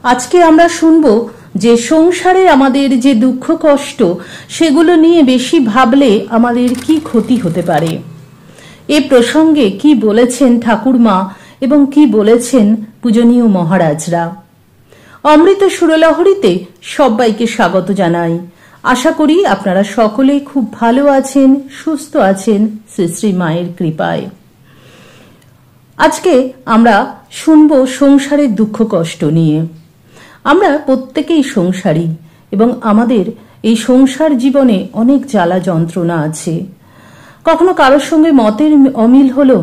আজকে আমরা শুনব যে সংসারে আমাদের যে দুঃখ কষ্ট সেগুলো নিয়ে বেশি ভাবলে আমাদের কি ক্ষতি হতে পারে। এ প্রসঙ্গে কি বলেছেন ঠাকুরমা এবং কি বলেছেন পূজনীয় মহারাজরা। অমৃত সুরলহরীতে সবাইকে স্বাগত জানাই। আশা করি আপনারা সকলে খুব ভালো আছেন, সুস্থ আছেন শ্রী শ্রী মায়ের কৃপায়। আজকে আমরা শুনব সংসারের দুঃখ কষ্ট নিয়ে। আমরা প্রত্যেকেই সংসারী এবং আমাদের এই সংসার জীবনে অনেক জ্বালা যন্ত্রণা আছে। কখনো কারোর সঙ্গে মতের অমিল হলো,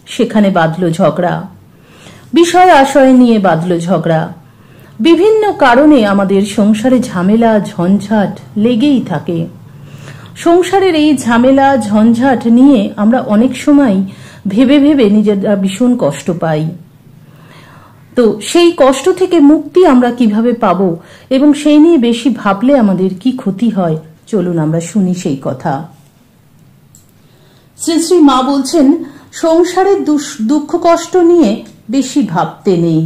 সেখানে বাঁধলো ঝগড়া, বিষয় আশয় নিয়ে বাঁধলো ঝগড়া। বিভিন্ন কারণে আমাদের সংসারে ঝামেলা ঝঞ্ঝাট লেগেই থাকে। সংসারের এই ঝামেলা ঝঞ্ঝাট নিয়ে আমরা অনেক সময় ভেবে ভেবে নিজেরা ভীষণ কষ্ট পাই। তো সেই কষ্ট থেকে মুক্তি আমরা কিভাবে পাবো এবং সেই নিয়ে বেশি ভাবলে আমাদের কি ক্ষতি হয়, চলুন আমরা শুনি সেই কথা। শ্রী শ্রী মা বলছেন, সংসারের দুঃখ কষ্ট নিয়ে বেশি ভাবতে নেই,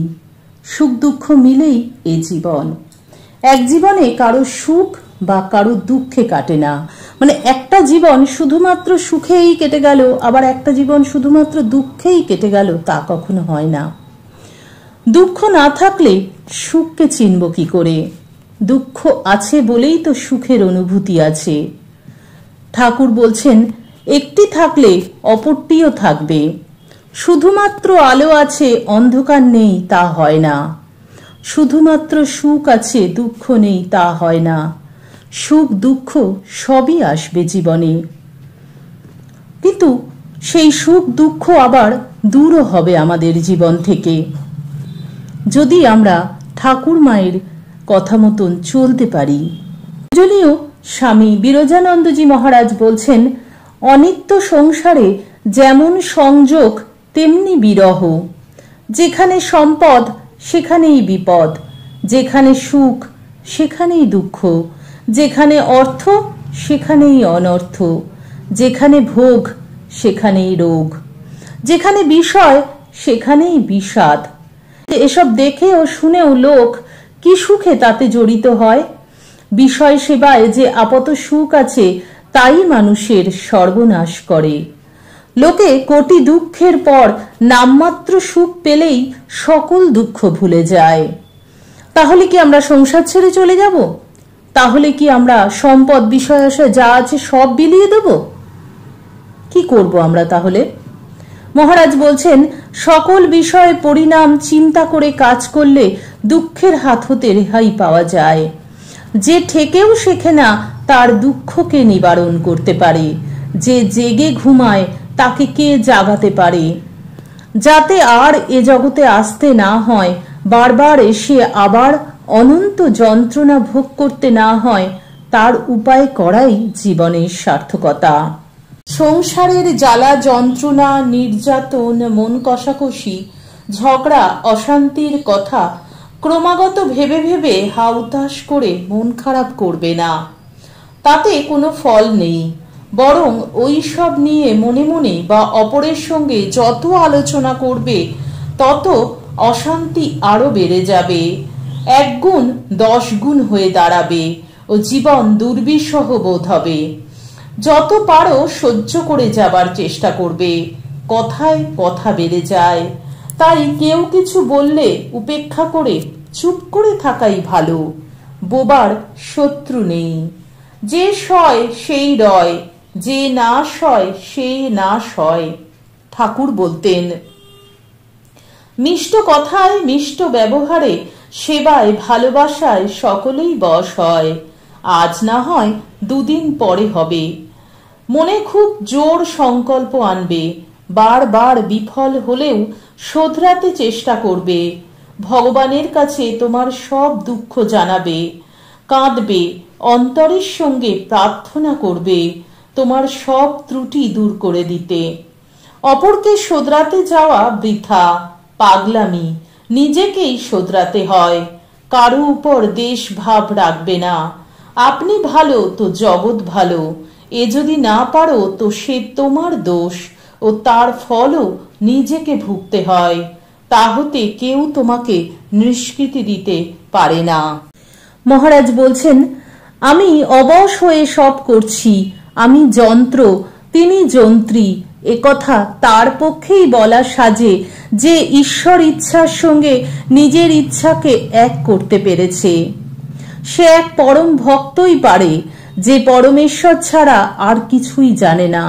সুখ দুঃখ মিলেই এ জীবন। এক জীবনে কারো সুখ বা কারো দুঃখে কাটে না। মানে একটা জীবন শুধুমাত্র সুখেই কেটে গেল, আবার একটা জীবন শুধুমাত্র দুঃখেই কেটে গেল, তা কখনো হয় না। দুঃখ না থাকলে সুখকে চিনব কি করে? দুঃখ আছে বলেই তো সুখের অনুভূতি আছে। ঠাকুর বলছেন, একটি থাকলে অপরটিও থাকবে। শুধুমাত্র আলো আছে অন্ধকার নেই, তা হয় না। শুধুমাত্র সুখ আছে দুঃখ নেই, তা হয় না। সুখ দুঃখ সবই আসবে জীবনে, কিন্তু সেই সুখ দুঃখ আবার দূরও হবে আমাদের জীবন থেকে, যদি আমরা ঠাকুর মায়ের কথা মতন চলতে পারি। পূজনীয় স্বামী বিরজানন্দজি মহারাজ বলছেন, অনিত্য সংসারে যেমন সংযোগ তেমনি বিরহ। যেখানে সম্পদ সেখানেই বিপদ, যেখানে সুখ সেখানেই দুঃখ, যেখানে অর্থ সেখানেই অনর্থ, যেখানে ভোগ সেখানেই রোগ, যেখানে বিষয় সেখানেই বিষাদ। এসব দেখে ও শুনেও লোক কি সুখে তাতে জড়িত হয়। বিষয় সেবায় যে আপাত সুখ আছে তাই মানুষের সর্বনাশ করে। লোকে কোটি দুঃখের পর নামমাত্র সুখ পেলেই সকল দুঃখ ভুলে যায়। তাহলে কি আমরা সংসার ছেড়ে চলে যাব? তাহলে কি আমরা সম্পদ বিষয় আশয় যা আছে সব বিলিয়ে দেব? কি করব আমরা তাহলে? মহারাজ বলছেন, সকল বিষয়ে পরিণাম চিন্তা করে কাজ করলে দুঃখের হাত হতে রেহাই পাওয়া যায়। যে ঠেকেও শেখে না তার দুঃখকে নিবারণ করতে পারে। যে জেগে ঘুমায় তাকে কে জাগাতে পারে? যাতে আর এ জগতে আসতে না হয়, বারবার এসে আবার অনন্ত যন্ত্রণা ভোগ করতে না হয়, তার উপায় করাই জীবনের সার্থকতা। সংসারের জ্বালা যন্ত্রণা নির্যাতন মন কষাকষি ঝগড়া অশান্তির কথা ক্রমাগত ভেবে ভেবে হাউতাশ করে মন খারাপ করবে না, তাতে কোনো ফল নেই। বরং ওই সব নিয়ে মনে মনে বা অপরের সঙ্গে যত আলোচনা করবে তত অশান্তি আরো বেড়ে যাবে, 1 গুণ 10 গুণ হয়ে দাঁড়াবে ও জীবন দুর্বিষহ বোধ হবে। যত পারো সহ্য করে যাবার চেষ্টা করবে। কথায় কথা বেড়ে যায়, তাই কেউ কিছু বললে উপেক্ষা করে চুপ করে থাকাই ভালো। বোবার শত্রু নেই। যে সয় সেই রয়, যে না সয় সে না সয়। ঠাকুর বলতেন, মিষ্ট কথায় মিষ্ট ব্যবহারে সেবায় ভালোবাসায় সকলেই বশ হয়। আজ না হয় 2 দিন পরে হবে। মনে খুব জোর সংকল্প আনবে। বারবার বিফল হলেও শোধরাতে চেষ্টা করবে। ভগবানের কাছে তোমার সব দুঃখ জানাবে, কাঁদবে, অন্তরের সঙ্গে প্রার্থনা করবে তোমার সব ত্রুটি দূর করে দিতে। অপরকে শোধরাতে যাওয়া বৃথা, পাগলামি। নিজেকেই শোধরাতে হয়। কারো উপর দেশ ভাব রাখবে না। আপনি ভালো তো জগৎ ভালো। এ যদি না পারো তো সে তোমার দোষ ও তার ফলও নিজেকে ভুগতে হয়। তা হতে কেউ তোমাকে নিষ্কৃতি দিতে পারে না। মহারাজ বলছেন, আমি অবশ হয়ে সব করছি, আমি যন্ত্র, তিনি যন্ত্রী, একথা তার পক্ষেই বলা সাজে যে ঈশ্বর ইচ্ছার সঙ্গে নিজের ইচ্ছাকে এক করতে পেরেছে। সে এক পরম ভক্তই পারে, যে পরমেশ্বর ছাড়া আর কিছুই জানে না।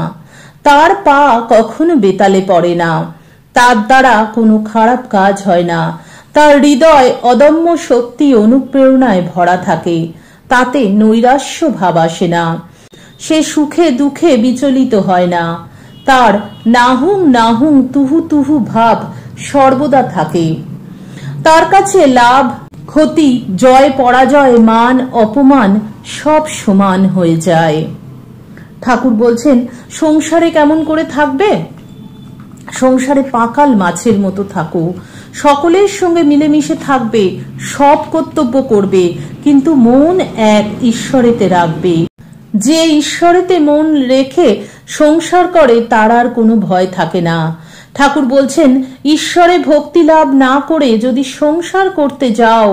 তার পা কখনো বেতালে পড়ে না, তার দ্বারা কোনো খারাপ কাজ হয় না, তার হৃদয় অদম্য শক্তি অনুপ্রেরণায় ভরা থাকে, তাতে নৈরাশ্য ভাব আসে না, সে সুখে দুঃখে বিচলিত হয় না, তার নাহুং নাহুং তুহু তুহু ভাব সর্বদা থাকে। তার কাছে লাভ ক্ষতি, জয় পরাজয়, মান অপমান সব সমান হয়ে যায়। ঠাকুর বলছেন, সংসারে কেমন করে থাকবে? সংসারে পাকাল মাছের মতো থাকো, সকলের সঙ্গে মিলেমিশে থাকবে, সব কর্তব্য করবে, কিন্তু মন এক ঈশ্বরেতে রাখবে। যে ঈশ্বরেতে মন রেখে সংসার করে তার আর কোনো ভয় থাকে না। ঠাকুর বলছেন, ঈশ্বরে ভক্তি লাভ না করে যদি সংসার করতে যাও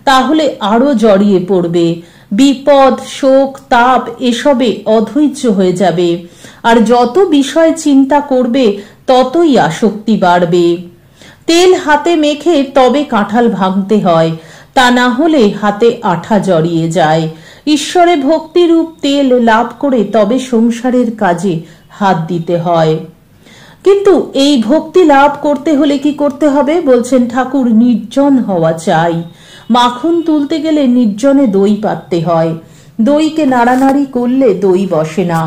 তাহলে আরো জড়িয়ে পড়বে, বিপদ শোক তাপ এসবে অধৈর্য হয়ে যাবে, আর যত বিষয় চিন্তা করবে ততই আসক্তি বাড়বে। তেল হাতে মেখে তবে কাঁঠাল ভাঙতে হয়, তা না হলে হাতে আঠা জড়িয়ে যায়। ঈশ্বরে ভক্তিরূপ তেল লাভ করে তবে সংসারের কাজে হাত দিতে হয়। কিন্তু এই ভক্তি লাভ করতে হলে কি করতে হবে? বলছেন ঠাকুর, নির্জন হওয়া চাই। মাখন তুলতে গেলে নির্জনে দই পাততে হয়, দইকে নাড়ানাড়ি করলে দই বসে না,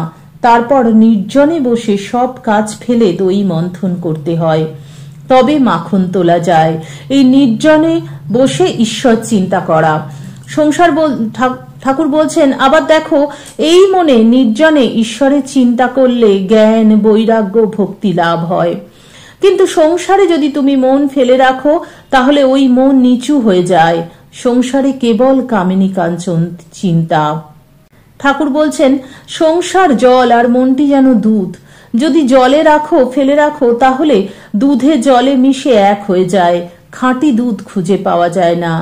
তারপর নির্জনে বসে সব কাজ ফেলে দই মন্থন করতে হয়, তবে মাখন তোলা যায়। এই নির্জনে বসে ঈশ্বর চিন্তা করা। সংসার ঠাকুর বলছেন, আবার দেখো, এই মনে নির্জনে ঈশ্বরের চিন্তা করলে জ্ঞান বৈরাগ্য ভক্তি লাভ হয়। কিন্তু সংসারে যদি তুমি মন ফেলে রাখো তাহলে ওই মন নিচু হয়ে যায়, সংসারে কেবল কামিনী কাঞ্চন চিন্তা। ঠাকুর বলছেন, সংসার জল আর মনটি যেন দুধ, যদি জলে রাখো ফেলে রাখো তাহলে দুধে জলে মিশে এক হয়ে যায়, খাঁটি দুধ খুঁজে পাওয়া যায় না।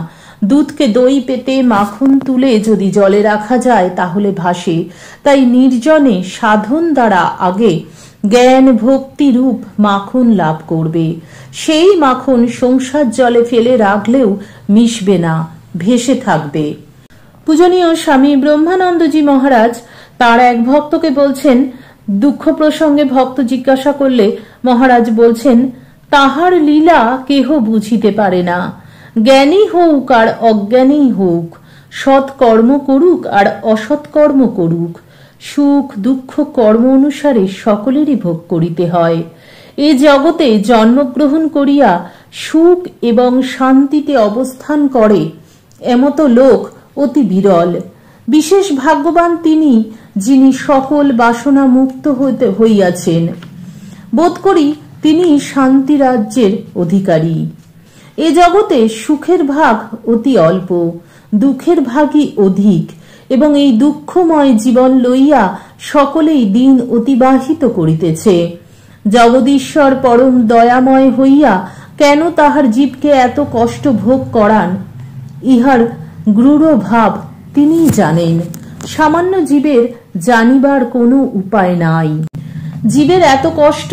দুধকে দই পেতে মাখন তুলে যদি জলে রাখা যায় তাহলে ভাসে। তাই নির্জনে সাধন দ্বারা আগে জ্ঞান ভক্তি রূপ মাখন লাভ করবে। সেই মাখন সংসার জলে ফেলে রাখলেও মিশবে না, ভেসে থাকবে। পূজনীয় স্বামী ব্রহ্মানন্দজি মহারাজ তার এক ভক্তকে বলছেন, দুঃখ প্রসঙ্গে ভক্ত জিজ্ঞাসা করলে মহারাজ বলছেন, তাহার লীলা কেহ বুঝিতে পারে না। জ্ঞানী হউক আর অজ্ঞানী হউক, সৎ কর্ম করুক আর অসৎ কর্ম করুক, সুখ দুঃখ কর্ম অনুসারে সকলেরই ভোগ করিতে হয়। এ জগতে জন্মগ্রহণ করিয়া সুখ এবং শান্তিতে অবস্থান করে এমতো লোক অতি বিরল। বিশেষ ভাগ্যবান তিনি, যিনি সকল বাসনা মুক্ত হইয়াছেন। বোধ করি তিনি শান্তি রাজ্যের অধিকারী। এ জগতে সুখের ভাগ অতি অল্প, দুঃখের ভাগই অধিক, এবং এই দুঃখময় জীবন লইয়া সকলেই দিন অতিবাহিত করিতেছে। জগদীশ্বর পরম দয়াময় হইয়া কেন তাহার জীবকে এত কষ্ট ভোগ করান, ইহার গূঢ় ভাব তিনিই জানেন। সামান্য জীবের জানিবার কোনো উপায় নাই। জীবের এত কষ্ট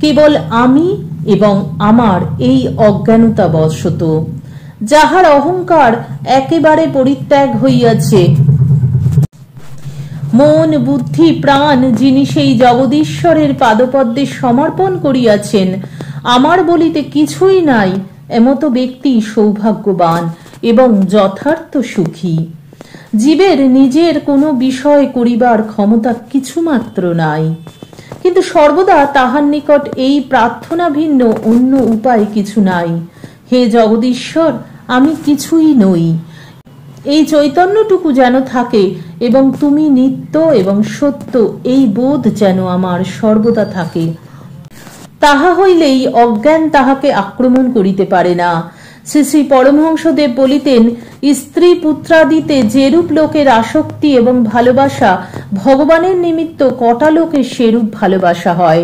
কেবল আমি এবং আমার এই অজ্ঞানতা বশত। যাহার অহংকার একেবারে পরিত্যাগ হইয়াছে, মন বুদ্ধি প্রাণ যিনি সেই জগদীশ্বরের পাদপদ্মে সমর্পণ করিয়াছেন, আমার বলিতে কিছুই নাই, এমতো ব্যক্তি সৌভাগ্যবান এবং যথার্থ সুখী। জীবের নিজের কোনো বিষয় করিবার ক্ষমতা কিছুমাত্র নাই, কিন্তু সর্বদা তাহার নিকট এই প্রার্থনা ভিন্ন অন্য উপায় কিছু নাই, হে জগদীশ্বর, আমি কিছুই নই। এই চৈতন্যটুকু যেন থাকে এবং তুমি নিত্য এবং সত্য, এই বোধ যেন আমার সর্বদা থাকে। তাহা হইলেই অজ্ঞান তাহাকে আক্রমণ করিতে পারে না। শ্রী শ্রী পরমহংসদেব বলিতেন, স্ত্রী পুত্রাদিতে যেরূপ লোকের আসক্তি এবং ভালোবাসা, ভগবানের নিমিত্ত কটা লোকের সেরূপ ভালোবাসা হয়।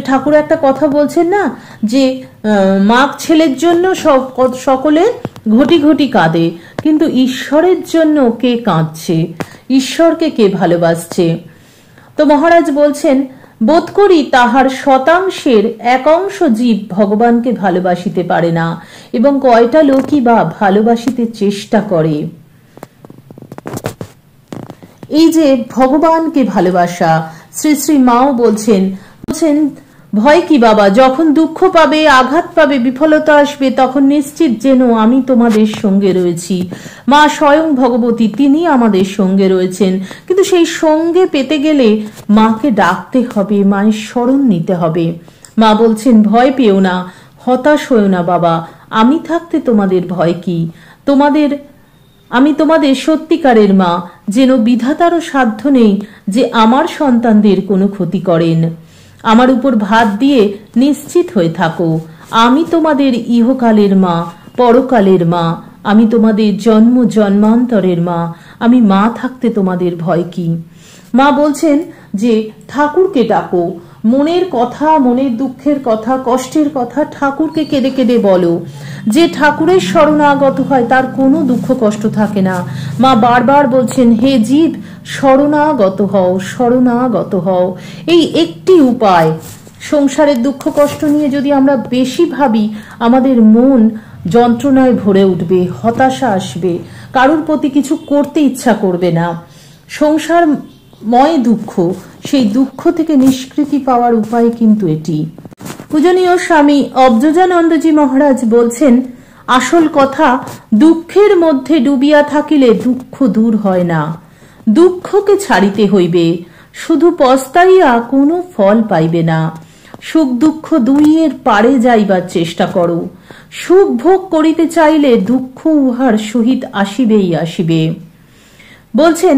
ঠাকুর একটা কথা বলছেন না, যে মাগ ছেলের জন্য সকলে ঘটি ঘটি কাঁদে, কিন্তু ঈশ্বরের জন্য কে কাঁদছে, ঈশ্বরকে কে ভালোবাসছে? তো মহারাজ বলছেন, বোধ করি তাহার শতাংশের এক অংশ জীব ভগবানকে ভালোবাসিতে পারে না, এবং কয়টা লোকই বা ভালোবাসিতে চেষ্টা করে। এই যে ভগবানকে ভালোবাসা, শ্রী শ্রী মাও বলছেন ভয় কি বাবা, যখন দুঃখ পাবে, আঘাত পাবে, বিফলতা আসবে, তখন নিশ্চিত যেন আমি তোমাদের সঙ্গে রয়েছি। মা স্বয়ং ভগবতী, তিনি আমাদের সঙ্গে রয়েছেন। কিন্তু সেই সঙ্গে পেতে গেলে মাকে ডাকতে হবে, মায়ের শরণ নিতে হবে। মা বলছেন, ভয় পেও না, হতাশ হয়েও না বাবা, আমি থাকতে তোমাদের ভয় কি? আমি তোমাদের সত্যিকারের মা, যেন বিধাতারও সাধ্য নেই যে আমার সন্তানদের কোনো ক্ষতি করেন। আমার উপর ভাত দিয়ে নিশ্চিত হয়ে থাকো, আমি তোমাদের ইহকালের মা, পরকালের মা, আমি তোমাদের জন্ম জন্মান্তরের মা, আমি মা থাকতে তোমাদের ভয় কি? মা বলছেন যে ঠাকুরকে ডাকো, মনের কথা, মনের দুঃখের কথা, কষ্টের কথা ঠাকুরকে কেঁদে কেঁদে বলো। যে ঠাকুরের শরণাগত হয় তার কোনো দুঃখ কষ্ট থাকে না। মা বারবার বলছেন, হে জীব, শরণাগত হও, শরণাগত হও। এই একটি উপায়। সংসারের দুঃখ কষ্ট নিয়ে যদি আমরা বেশি ভাবি, আমাদের মন যন্ত্রণায় ভরে উঠবে, হতাশা আসবে, কারুর প্রতি কিছু করতে ইচ্ছা করবে না। সংসারময় দুঃখ, সেই দুঃখ থেকে নিষ্কৃতি পাওয়ার উপায় কিন্তু এটি। পূজনীয় স্বামী অবজোজানন্দজি মহারাজ বলছেন, আসল কথা, দুঃখের মধ্যে ডুবিয়া থাকিলে দুঃখ দূর হয় না। দুঃখকে ছাড়িতে হইবে, শুধু পস্তাইয়া কোনো ফল পাইবে না। সুখ দুঃখ দুইয়ের পারে যাইবার চেষ্টা করো। সুখ ভোগ করিতে চাইলে দুঃখ উহার সহিত আসিবেই আসিবে। বলছেন,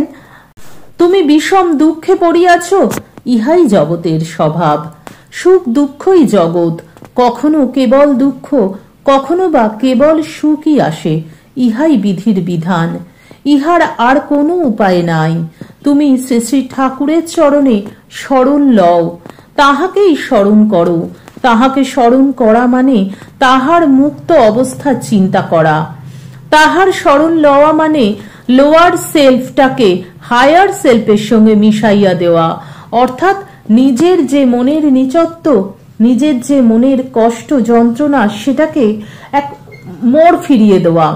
তুমি বিষম দুঃখে পড়িয়াছ, ইহাই জগতের স্বভাব। সুখ দুঃখই জগৎ, কখনো কেবল দুঃখ, কখনো বা কেবল সুখই আসে, ইহাই বিধির বিধান। ইহার আর কোনো উপায় নাই। তুমি শ্রী শ্রী ঠাকুরের চরণে শরণ লও, তাহাকেই স্মরণ করো। তাহাকে স্মরণ করা মানে তাহার মুক্ত অবস্থা চিন্তা করা। তাহার শরণ লওয়া মানে লোয়ার সেলফটাকে হায়ার সেলফের সঙ্গে মিশাইয়া দেওয়া, অর্থাৎ নিজের যে মনের নিচত্ব, নিজের যে মনের কষ্ট যন্ত্রণা, সেটাকে এক মোড় ফিরিয়ে দেওয়া।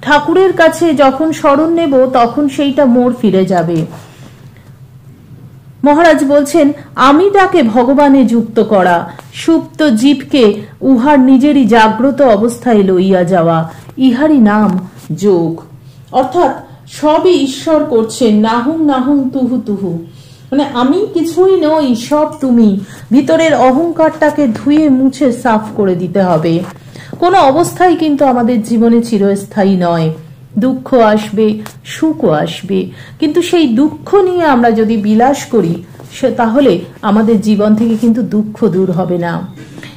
ঠাকুরের কাছে যখন শরণ নেব তখন সেইটা মোড় ফিরে যাবে। মহারাজ বলছেন, আমি তাকে ভগবানে যুক্ত করা, সুপ্ত জীবকে উহার নিজেরই জাগ্রত অবস্থায় লইয়া যাওয়া, ইহারই নাম যোগ। অর্থাৎ সবই ঈশ্বর করছেন, নাহুং নাহুং তুহু তুহু, মানে আমি কিছুই নই, সব তুমি। ভিতরের অহংকারটাকে ধুয়ে মুছে সাফ করে দিতে হবে। কোনো অবস্থাই কিন্তু আমাদের জীবনে চিরস্থায়ী নয়। দুঃখ আসবে, সুখও আসবে, কিন্তু সেই দুঃখ নিয়ে আমরা যদি বিলাস করি, তাহলে আমাদের জীবন থেকে কিন্তু দুঃখ দূর হবে না।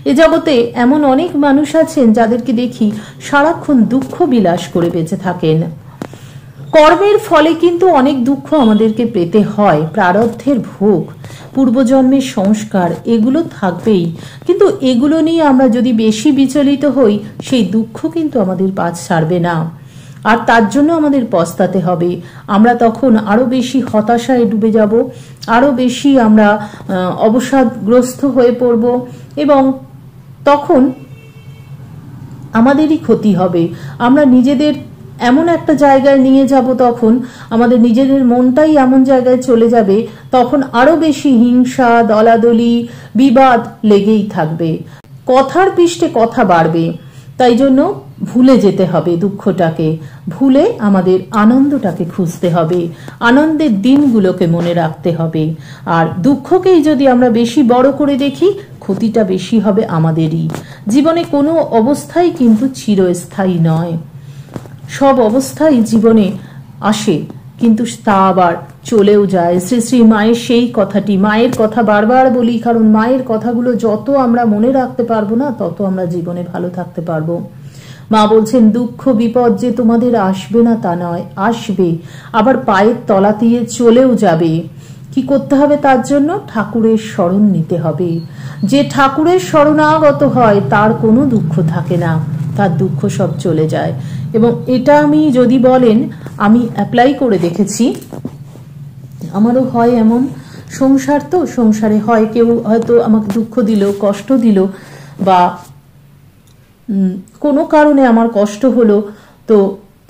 এ জগতে এমন অনেক মানুষ আছেন যাদেরকে দেখি সারাক্ষণ দুঃখ বিলাস করে বেঁচে থাকেন। কর্মের ফলে কিন্তু অনেক দুঃখ আমাদেরকে পেতে হয়, প্রারব্ধের ভোগ, পূর্বজন্মের সংস্কার, এগুলো থাকবেই। কিন্তু এগুলো নিয়ে আমরা যদি বেশি বিচলিত হই, সেই দুঃখ কিন্তু আমাদের পাছ ছাড়বে না, আর তার জন্য আমাদের পস্তাতে হবে। আমরা তখন আরো বেশি হতাশায় ডুবে যাব, আরো বেশি আমরা অবসাদগ্রস্ত হয়ে পড়ব, এবং তখন আমাদেরই ক্ষতি হবে। আমরা নিজেদের এমন একটা জায়গায় নিয়ে যাব, তখন আমাদের নিজেদের মনটাই এমন জায়গায় চলে যাবে, তখন আরো বেশি হিংসা, দলাদলি, বিবাদ লেগেই থাকবে, কথার পিষ্টে কথা বাড়বে। তাই জন্য ভুলে যেতে হবে দুঃখটাকে, ভুলে আমাদের আনন্দটাকে খুঁজতে হবে, আনন্দের দিনগুলোকে মনে রাখতে হবে। আর দুঃখকেই যদি আমরা বেশি বড় করে দেখি, ক্ষতিটা বেশি হবে আমাদেরই। জীবনে কোনো অবস্থাই কিন্তু চিরস্থায়ী নয়। সব অবস্থাই জীবনে আসে, কিন্তু তা আবার চলেও যায়। শ্রী শ্রী মায়ের সেই কথাটি, মায়ের কথা বারবার বলি, কারণ মায়ের কথাগুলো যত আমরা মনে রাখতে পারবো না, তত আমরা জীবনে ভালো থাকতে পারবো। মা বলছেন, দুঃখ বিপদ যে তোমাদের আসবে না তা নয়, আসবে, আবার পায়ের তলা দিয়ে চলেও যাবে। কি করতে হবে তার জন্য? ঠাকুরের শরণ নিতে হবে। যে ঠাকুরের শরণাগত হয় তার কোনো দুঃখ থাকে না, তার দুঃখ সব চলে যায়। এবং এটা আমি যদি বলেন আমি অ্যাপ্লাই করে দেখেছি, আমারও হয় এমন। সংসার তো, সংসারে হয় কেউ হয়তো আমাকে দুঃখ দিল, কষ্ট দিল, বা কোনো কারণে আমার কষ্ট হলো, তো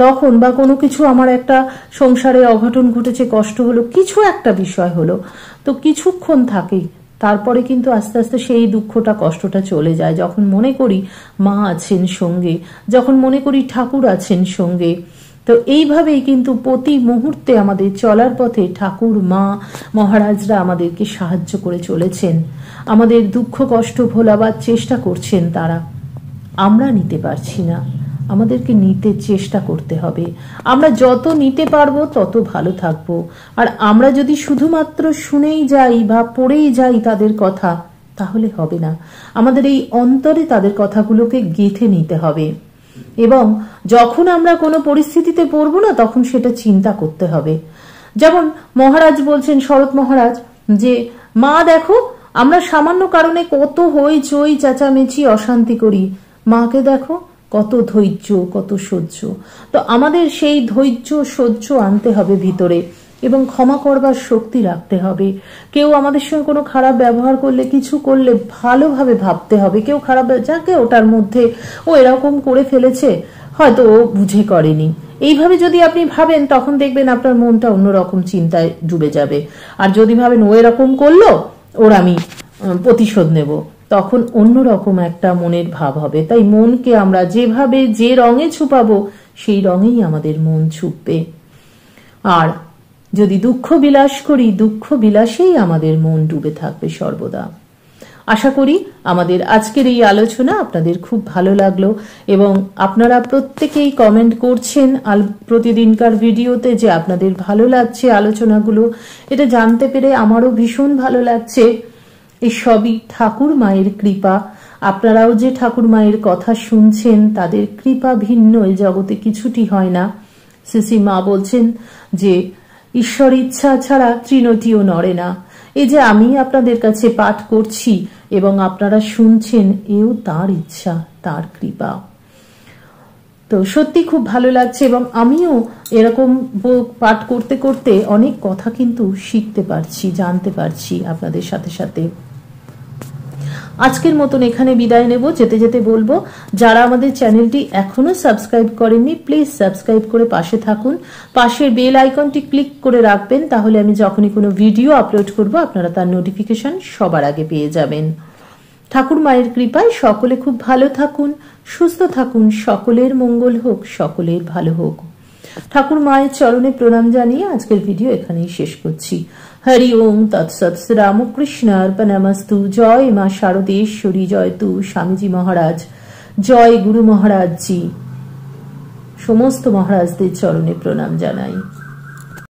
তখন বা কোনো কিছু আমার একটা সংসারে অঘটন ঘটেছে, কষ্ট হলো, কিছু একটা বিষয় হলো, তো কিছুক্ষণ থাকেই, তারপরে কিন্তু আস্তে আস্তে সেই দুঃখটা কষ্টটা চলে যায়। যখন মনে করি মা আছেন সঙ্গে, যখন মনে করি ঠাকুর আছেন সঙ্গে, তো এইভাবেই কিন্তু প্রতি মুহূর্তে আমাদের চলার পথে ঠাকুর, মা, মহারাজরা আমাদেরকে সাহায্য করে চলেছেন, আমাদের দুঃখ কষ্ট ভোলাবার চেষ্টা করছেন তারা। আমরা নিতে পারছি না, আমাদেরকে নিতে চেষ্টা করতে হবে। আমরা যত নিতে পারবো তত ভালো থাকবো। আর আমরা যদি শুধুমাত্র শুনেই যাই বা পড়েই যাই তাদের কথা, তাহলে হবে না। আমাদের এই অন্তরে তাদের কথাগুলোকে গেঁথে নিতে হবে, এবং যখন আমরা কোনো পরিস্থিতিতে পড়বো না তখন সেটা চিন্তা করতে হবে। যেমন মহারাজ বলছেন, শরৎ মহারাজ, যে মা দেখো আমরা সামান্য কারণে কত হইচই চেঁচামেচি অশান্তি করি, মাকে দেখো কত ধৈর্য, কত সহ্য। তো আমাদের সেই ধৈর্য সহ্য আনতে হবে ভিতরে, এবং ক্ষমা করবার শক্তি রাখতে হবে। কেউ আমাদের সঙ্গে কোনো খারাপ ব্যবহার করলে, কিছু করলে ভালোভাবে ভাবতে হবে। কেউ খারাপ, যাকে ওটার মধ্যে ও এরকম করে ফেলেছে, হয়তো ও বুঝে করেনি, এইভাবে যদি আপনি ভাবেন তখন দেখবেন আপনার মনটা অন্যরকম চিন্তায় ডুবে যাবে। আর যদি ভাবেন ও এরকম করলো, ওর আমি প্রতিশোধ নেব, তখন অন্যরকম একটা মনের ভাব হবে। তাই মনকে আমরা যেভাবে যে রঙে ছুপাবো সেই রঙেই আমাদের মন ছুপবে। আর যদি দুঃখ বিলাস করি, দুঃখ বিলাসেই আমাদের মন ডুবে থাকবে সর্বদা। আশা করি আমাদের আজকের এই আলোচনা আপনাদের খুব ভালো লাগলো, এবং আপনারা প্রত্যেকেই কমেন্ট করছেন প্রতিদিনকার ভিডিওতে যে আপনাদের ভালো লাগছে আলোচনাগুলো। এটা জানতে পেরে আমারও ভীষণ ভালো লাগছে। এই সবই ঠাকুর মায়ের কৃপা। আপনারাও যে ঠাকুর মায়ের কথা শুনছেন, তাদের কৃপা ভিন্ন এই জগতে কিছুটি হয় না। শ্রী মা বলছেন যে ঈশ্বর ইচ্ছা ছাড়া তৃণটিও নড়ে না। এই যে আমি আপনাদের কাছে পাঠ করছি এবং আপনারা শুনছেন, এও তার ইচ্ছা, তার কৃপা। তো সত্যি খুব ভালো লাগছে, এবং আমিও এরকম পাঠ করতে করতে অনেক কথা কিন্তু শিখতে পারছি, জানতে পারছি আপনাদের সাথে সাথে। আজকের মতন এখানে বিদায় নেব। যেতে যেতে বলবো, যারা আমাদের চ্যানেলটি এখনো সাবস্ক্রাইব করেননি, প্লিজ সাবস্ক্রাইব করে পাশে থাকুন। পাশের বেল আইকনটি ক্লিক করে রাখবেন, তাহলে আমি যখনই কোনো ভিডিও আপলোড করব আপনারা তার নোটিফিকেশন সবার আগে পেয়ে যাবেন। ঠাকুর মায়ের কৃপায় সকলে খুব ভালো থাকুন, সুস্থ থাকুন, সকলের মঙ্গল হোক, সকলের ভালো হোক। ঠাকুর মায়ের চরণে প্রণাম জানিয়ে আজকের ভিডিও এখানেই শেষ করছি। হরি ওম তৎসৎ। রামকৃষ্ণ অর্পণমস্তু। জয় মা শারদেশ্বরী, জয় তু স্বামীজি মহারাজ, জয় গুরু মহারাজ জি। সমস্ত মহারাজদের চরণে প্রণাম জানাই।